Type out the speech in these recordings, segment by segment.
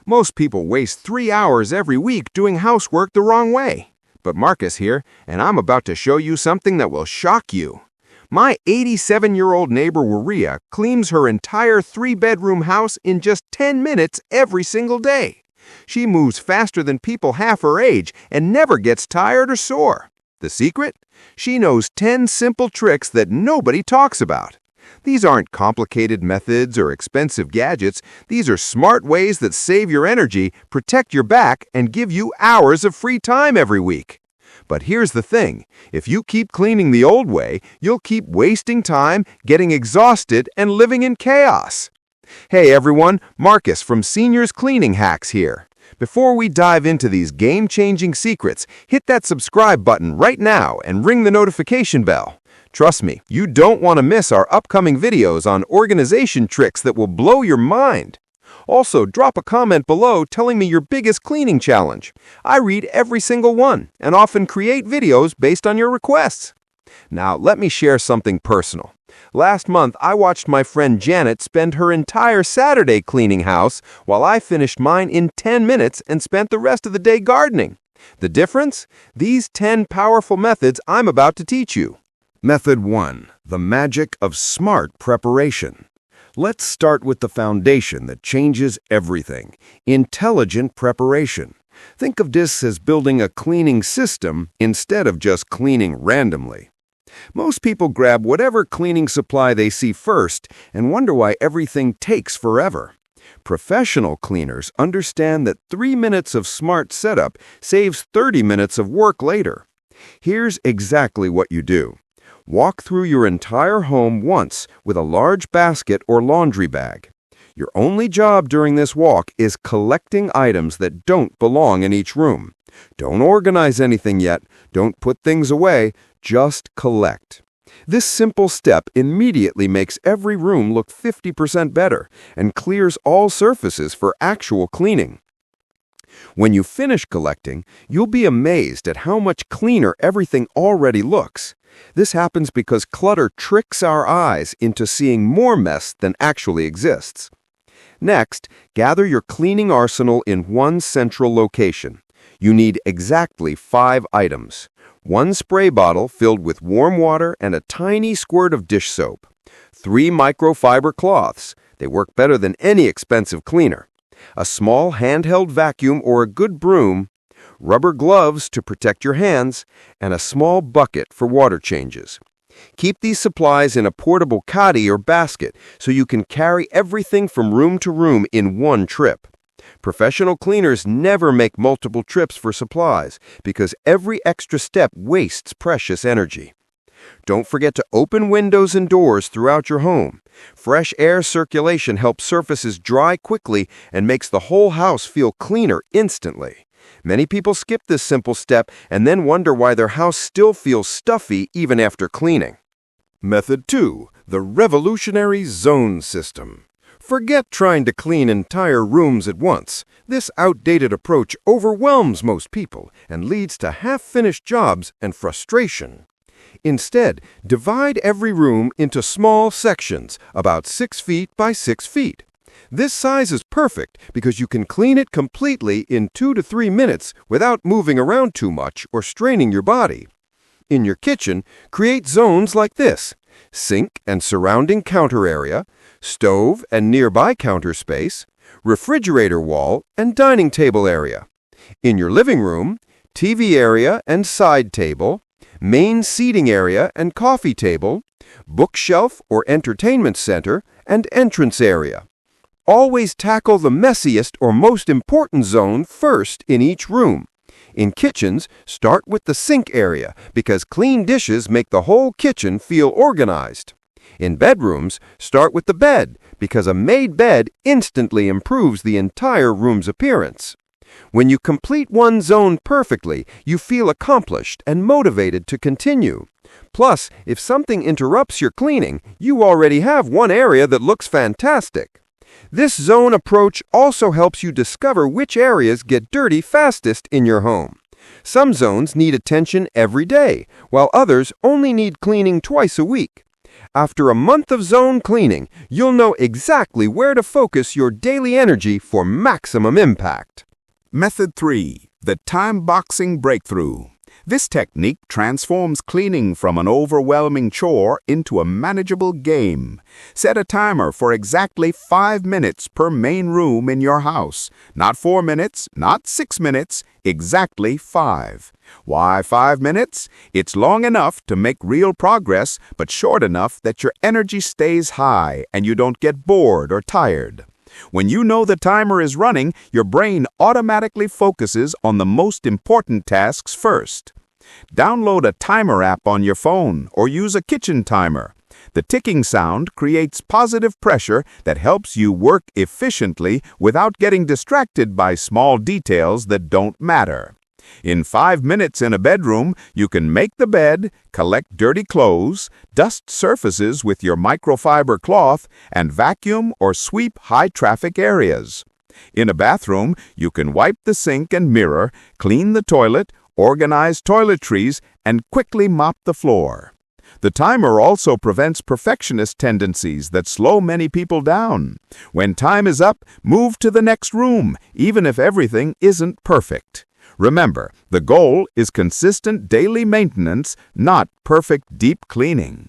Most people waste 3 hours every week doing housework the wrong way. But Marcus here, and I'm about to show you something that will shock you. My 87-year-old neighbor Waria cleans her entire 3-bedroom house in just 10 minutes every single day. She moves faster than people half her age and never gets tired or sore. The secret? She knows 10 simple tricks that nobody talks about. These aren't complicated methods or expensive gadgets. These are smart ways that save your energy, protect your back, and give you hours of free time every week. But here's the thing. If you keep cleaning the old way, you'll keep wasting time, getting exhausted, and living in chaos. Hey everyone, Marcus from Seniors Cleaning Hacks here. Before we dive into these game-changing secrets, hit that subscribe button right now and ring the notification bell. Trust me, you don't want to miss our upcoming videos on organization tricks that will blow your mind. Also, drop a comment below telling me your biggest cleaning challenge. I read every single one and often create videos based on your requests. Now, let me share something personal. Last month, I watched my friend Janet spend her entire Saturday cleaning house while I finished mine in 10 minutes and spent the rest of the day gardening. The difference? These 10 powerful methods I'm about to teach you. Method 1. The magic of smart preparation. Let's start with the foundation that changes everything. Intelligent preparation. Think of this as building a cleaning system instead of just cleaning randomly. Most people grab whatever cleaning supply they see first and wonder why everything takes forever. Professional cleaners understand that 3 minutes of smart setup saves 30 minutes of work later. Here's exactly what you do. Walk through your entire home once with a large basket or laundry bag. Your only job during this walk is collecting items that don't belong in each room. Don't organize anything yet. Don't put things away. Just collect. This simple step immediately makes every room look 50% better and clears all surfaces for actual cleaning. When you finish collecting, you'll be amazed at how much cleaner everything already looks. This happens because clutter tricks our eyes into seeing more mess than actually exists. Next, gather your cleaning arsenal in one central location. You need exactly 5 items. 1 spray bottle filled with warm water and a tiny squirt of dish soap. 3 microfiber cloths. They work better than any expensive cleaner. A small handheld vacuum or a good broom, rubber gloves to protect your hands, and a small bucket for water changes. Keep these supplies in a portable caddy or basket so you can carry everything from room to room in one trip. Professional cleaners never make multiple trips for supplies because every extra step wastes precious energy. Don't forget to open windows and doors throughout your home. Fresh air circulation helps surfaces dry quickly and makes the whole house feel cleaner instantly. Many people skip this simple step and then wonder why their house still feels stuffy even after cleaning. Method 2. The revolutionary zone system. Forget trying to clean entire rooms at once. This outdated approach overwhelms most people and leads to half-finished jobs and frustration. Instead, divide every room into small sections, about 6 feet by 6 feet. This size is perfect because you can clean it completely in 2 to 3 minutes without moving around too much or straining your body. In your kitchen, create zones like this: sink and surrounding counter area, stove and nearby counter space, refrigerator wall and dining table area. In your living room, TV area and side table, main seating area and coffee table, bookshelf or entertainment center, and entrance area. Always tackle the messiest or most important zone first in each room. In kitchens, start with the sink area because clean dishes make the whole kitchen feel organized. In bedrooms, start with the bed because a made bed instantly improves the entire room's appearance. When you complete one zone perfectly, you feel accomplished and motivated to continue. Plus, if something interrupts your cleaning, you already have one area that looks fantastic. This zone approach also helps you discover which areas get dirty fastest in your home. Some zones need attention every day, while others only need cleaning twice a week. After a month of zone cleaning, you'll know exactly where to focus your daily energy for maximum impact. Method 3. The time boxing breakthrough. This technique transforms cleaning from an overwhelming chore into a manageable game. Set a timer for exactly 5 minutes per main room in your house. Not 4 minutes, not 6 minutes, exactly 5. Why 5 minutes? It's long enough to make real progress, but short enough that your energy stays high and you don't get bored or tired. When you know the timer is running, your brain automatically focuses on the most important tasks first. Download a timer app on your phone or use a kitchen timer. The ticking sound creates positive pressure that helps you work efficiently without getting distracted by small details that don't matter. In 5 minutes in a bedroom, you can make the bed, collect dirty clothes, dust surfaces with your microfiber cloth, and vacuum or sweep high-traffic areas. In a bathroom, you can wipe the sink and mirror, clean the toilet, organize toiletries, and quickly mop the floor. The timer also prevents perfectionist tendencies that slow many people down. When time is up, move to the next room, even if everything isn't perfect. Remember, the goal is consistent daily maintenance, not perfect deep cleaning.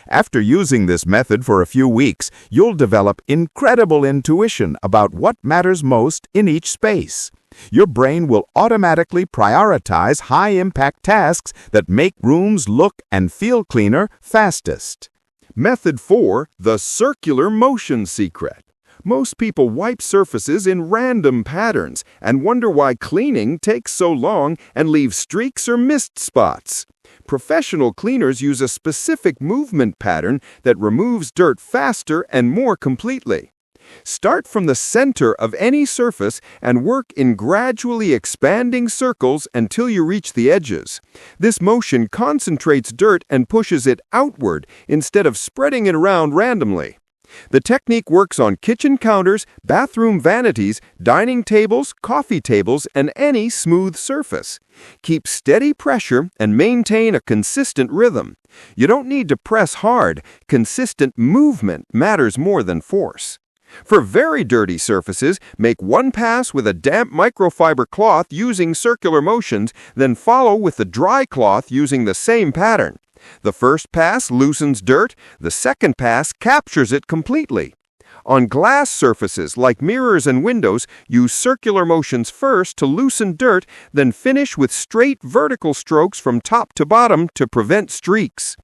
After using this method for a few weeks, you'll develop incredible intuition about what matters most in each space. Your brain will automatically prioritize high-impact tasks that make rooms look and feel cleaner fastest. Method 4. The circular motion secret. Most people wipe surfaces in random patterns and wonder why cleaning takes so long and leaves streaks or mist spots. Professional cleaners use a specific movement pattern that removes dirt faster and more completely. Start from the center of any surface and work in gradually expanding circles until you reach the edges. This motion concentrates dirt and pushes it outward instead of spreading it around randomly. The technique works on kitchen counters, bathroom vanities, dining tables, coffee tables, and any smooth surface. Keep steady pressure and maintain a consistent rhythm. You don't need to press hard. Consistent movement matters more than force. For very dirty surfaces, make one pass with a damp microfiber cloth using circular motions, then follow with the dry cloth using the same pattern. The first pass loosens dirt, the second pass captures it completely. On glass surfaces like mirrors and windows, use circular motions first to loosen dirt, then finish with straight vertical strokes from top to bottom to prevent streaks.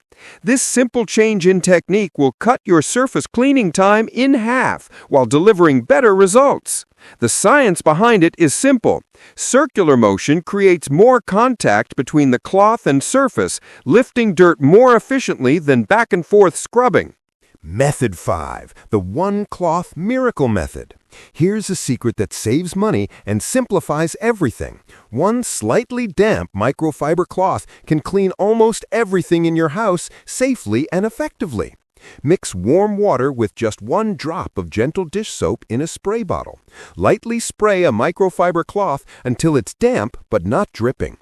This simple change in technique will cut your surface cleaning time in half while delivering better results. The science behind it is simple. Circular motion creates more contact between the cloth and surface, lifting dirt more efficiently than back and forth scrubbing. Method 5, the one cloth miracle method. Here's a secret that saves money and simplifies everything. One slightly damp microfiber cloth can clean almost everything in your house safely and effectively. Mix warm water with just one drop of gentle dish soap in a spray bottle. Lightly spray a microfiber cloth until it's damp but not dripping.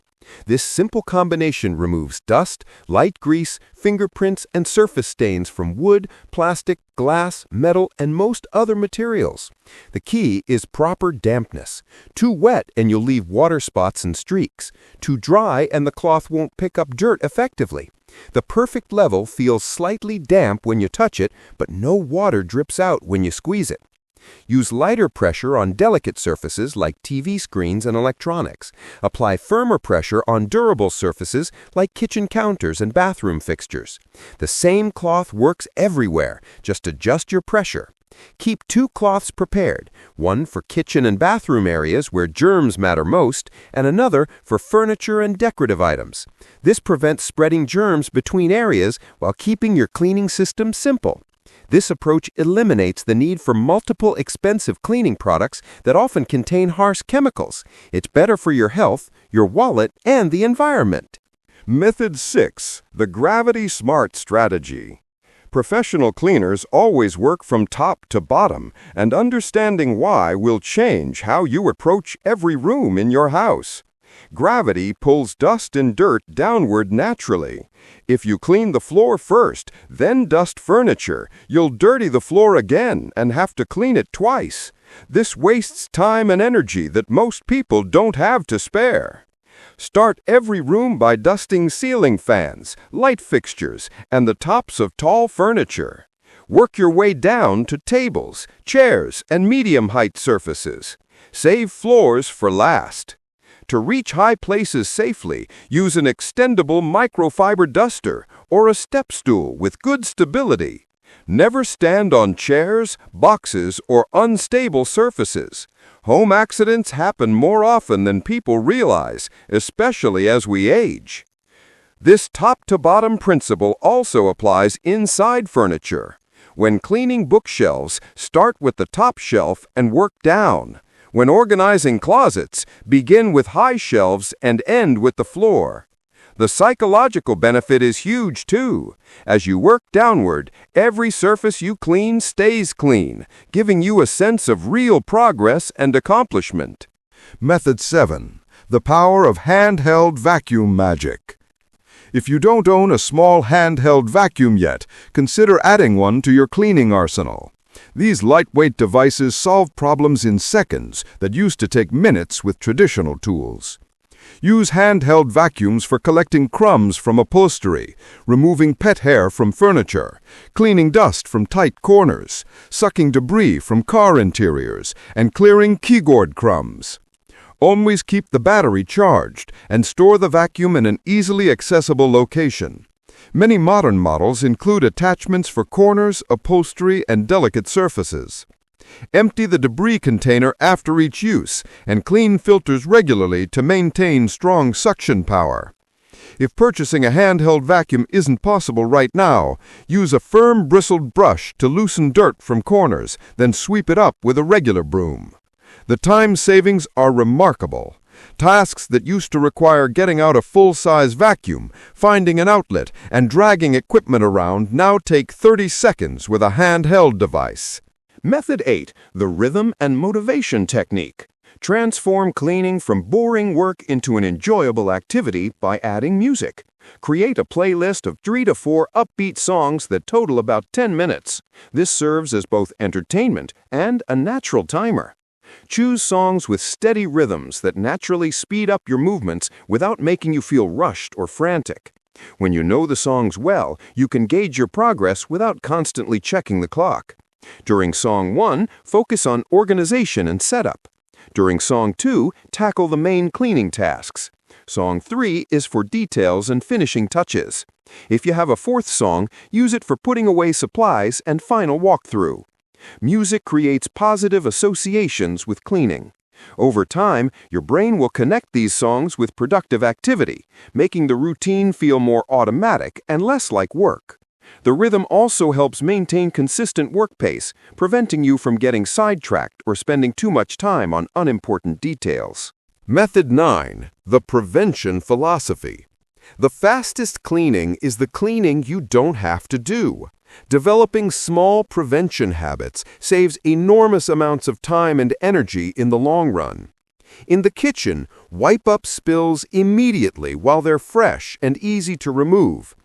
This simple combination removes dust, light grease, fingerprints, and surface stains from wood, plastic, glass, metal, and most other materials. The key is proper dampness. Too wet and you'll leave water spots and streaks. Too dry and the cloth won't pick up dirt effectively. The perfect level feels slightly damp when you touch it, but no water drips out when you squeeze it. Use lighter pressure on delicate surfaces like TV screens and electronics. Apply firmer pressure on durable surfaces like kitchen counters and bathroom fixtures. The same cloth works everywhere, just adjust your pressure. Keep 2 cloths prepared, one for kitchen and bathroom areas where germs matter most, and another for furniture and decorative items. This prevents spreading germs between areas while keeping your cleaning system simple. This approach eliminates the need for multiple expensive cleaning products that often contain harsh chemicals. It's better for your health, your wallet, and the environment. Method 6. The Gravity Smart Strategy. Professional cleaners always work from top to bottom, and understanding why will change how you approach every room in your house. Gravity pulls dust and dirt downward naturally. If you clean the floor first, then dust furniture, you'll dirty the floor again and have to clean it twice. This wastes time and energy that most people don't have to spare. Start every room by dusting ceiling fans, light fixtures, and the tops of tall furniture. Work your way down to tables, chairs, and medium-height surfaces. Save floors for last. To reach high places safely, use an extendable microfiber duster or a step stool with good stability. Never stand on chairs, boxes, or unstable surfaces. Home accidents happen more often than people realize, especially as we age. This top-to-bottom principle also applies inside furniture. When cleaning bookshelves, start with the top shelf and work down. When organizing closets, begin with high shelves and end with the floor. The psychological benefit is huge too. As you work downward, every surface you clean stays clean, giving you a sense of real progress and accomplishment. Method 7. The power of handheld vacuum magic. If you don't own a small handheld vacuum yet, consider adding one to your cleaning arsenal. These lightweight devices solve problems in seconds that used to take minutes with traditional tools. Use handheld vacuums for collecting crumbs from upholstery, removing pet hair from furniture, cleaning dust from tight corners, sucking debris from car interiors, and clearing keyboard crumbs. Always keep the battery charged and store the vacuum in an easily accessible location. Many modern models include attachments for corners, upholstery, and delicate surfaces. Empty the debris container after each use and clean filters regularly to maintain strong suction power. If purchasing a handheld vacuum isn't possible right now, use a firm bristled brush to loosen dirt from corners, then sweep it up with a regular broom. The time savings are remarkable. Tasks that used to require getting out a full-size vacuum, finding an outlet, and dragging equipment around now take 30 seconds with a handheld device. Method 8. The rhythm and motivation technique. Transform cleaning from boring work into an enjoyable activity by adding music. Create a playlist of 3 to 4 upbeat songs that total about 10 minutes. This serves as both entertainment and a natural timer. Choose songs with steady rhythms that naturally speed up your movements without making you feel rushed or frantic. When you know the songs well, you can gauge your progress without constantly checking the clock. During Song 1, focus on organization and setup. During Song 2, tackle the main cleaning tasks. Song 3 is for details and finishing touches. If you have a fourth song, use it for putting away supplies and final walkthrough. Music creates positive associations with cleaning. Over time, your brain will connect these songs with productive activity, making the routine feel more automatic and less like work. The rhythm also helps maintain consistent work pace, preventing you from getting sidetracked or spending too much time on unimportant details. Method 9. The prevention philosophy. The fastest cleaning is the cleaning you don't have to do. Developing small prevention habits saves enormous amounts of time and energy in the long run. In the kitchen, wipe up spills immediately while they're fresh and easy to remove.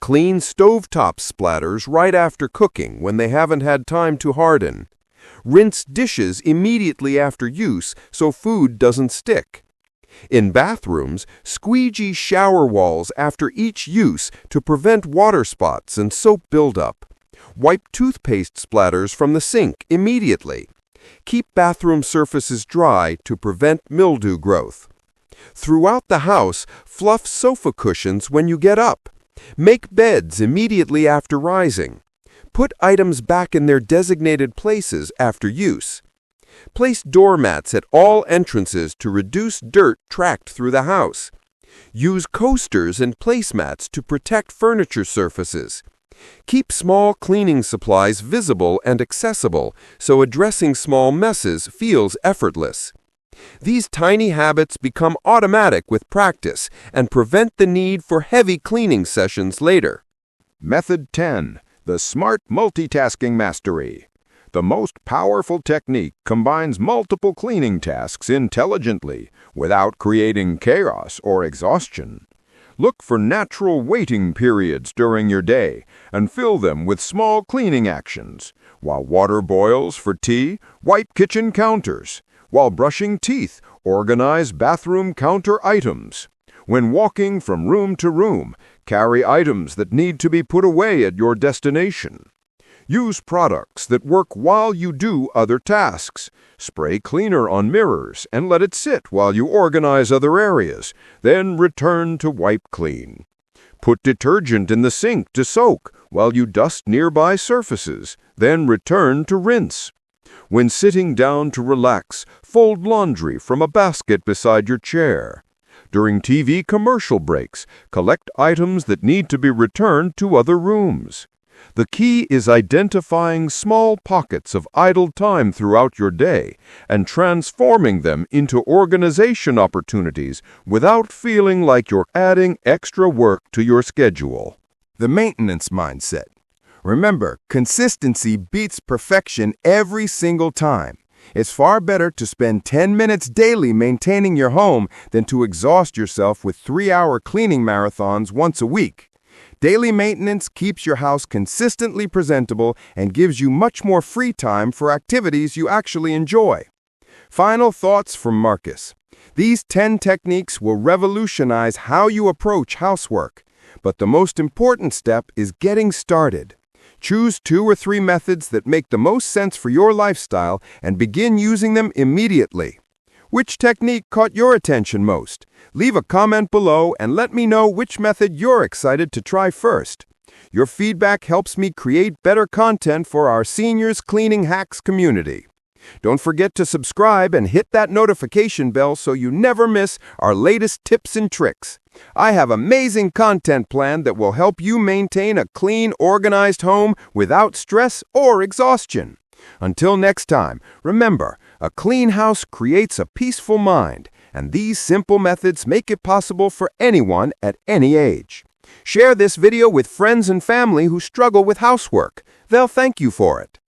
Clean stovetop splatters right after cooking when they haven't had time to harden. Rinse dishes immediately after use so food doesn't stick. In bathrooms, squeegee shower walls after each use to prevent water spots and soap buildup. Wipe toothpaste splatters from the sink immediately. Keep bathroom surfaces dry to prevent mildew growth. Throughout the house, fluff sofa cushions when you get up. Make beds immediately after rising. Put items back in their designated places after use. Place doormats at all entrances to reduce dirt tracked through the house. Use coasters and placemats to protect furniture surfaces. Keep small cleaning supplies visible and accessible so addressing small messes feels effortless. These tiny habits become automatic with practice and prevent the need for heavy cleaning sessions later. Method 10. The smart multitasking mastery. The most powerful technique combines multiple cleaning tasks intelligently without creating chaos or exhaustion. Look for natural waiting periods during your day and fill them with small cleaning actions. While water boils for tea, wipe kitchen counters. While brushing teeth, organize bathroom counter items. When walking from room to room, carry items that need to be put away at your destination. Use products that work while you do other tasks. Spray cleaner on mirrors and let it sit while you organize other areas. Then return to wipe clean. Put detergent in the sink to soak while you dust nearby surfaces. Then return to rinse. When sitting down to relax, fold laundry from a basket beside your chair. During TV commercial breaks, collect items that need to be returned to other rooms. The key is identifying small pockets of idle time throughout your day and transforming them into organization opportunities without feeling like you're adding extra work to your schedule. The maintenance mindset. Remember, consistency beats perfection every single time. It's far better to spend 10 minutes daily maintaining your home than to exhaust yourself with 3-hour cleaning marathons once a week. Daily maintenance keeps your house consistently presentable and gives you much more free time for activities you actually enjoy. Final thoughts from Marcus. These 10 techniques will revolutionize how you approach housework. But the most important step is getting started. Choose 2 or 3 methods that make the most sense for your lifestyle and begin using them immediately. Which technique caught your attention most? Leave a comment below and let me know which method you're excited to try first. Your feedback helps me create better content for our Seniors Cleaning Hacks community. Don't forget to subscribe and hit that notification bell so you never miss our latest tips and tricks. I have amazing content planned that will help you maintain a clean, organized home without stress or exhaustion. Until next time, remember, a clean house creates a peaceful mind, and these simple methods make it possible for anyone at any age. Share this video with friends and family who struggle with housework. They'll thank you for it.